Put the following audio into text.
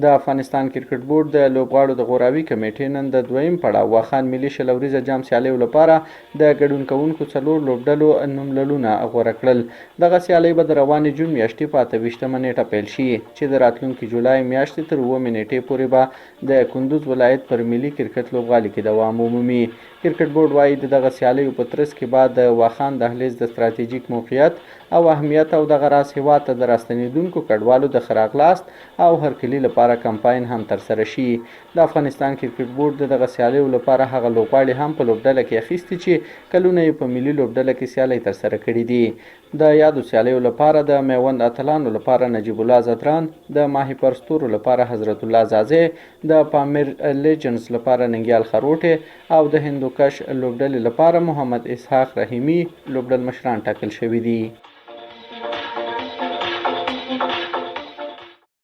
د افغانستان کرکټ بورډ د لوبغاړو د غوراوي کمیټې نن د دویم پړاو واخان ملي شل اوریزه جام سیالیو لپاره د ګډون کوونکو 4 لوبډلو نوملړونه غوره کړل. دغه سیالۍ به د روانې جون میاشتې په 28مه نیټه پیل شي چې د راتلونکي جولای میاشتې تر 9مې نیټې پورې به د کندوز ولایت پر ملي کرکټ لوبغالي کې دوام ومومي. کرکټ بورډ وایي د دغه سیالیو په ترڅ کې بعد د واخان دهلیز د ستراتیژیک موقعیت او اهمیت او دغه راس هیواد ته د راستنیدونکو کډوالو د ښه راغلاست او هرکلي لپاره کمپاین هم ترسره شي. د افغانستان کرکټ بورډ د دغه سیالیو لپاره هغه لوبغاړي هم په لوبډله کې اخیستي چې کلونه یې په ملي لوبډله کې سیالۍ ترسره کړي دي. د یادو سیالیو لپاره د میوند اتلانو لپاره نجیب الله زدران، د ماهیپر ستورو لپاره حضرت الله زازې، د پامیر لیجنډز لپاره ننګیال خروټې او د هندوکش لوبډلې لپاره محمد اسحاق رحیمي لوبډل مشران ټاکل شوي دي.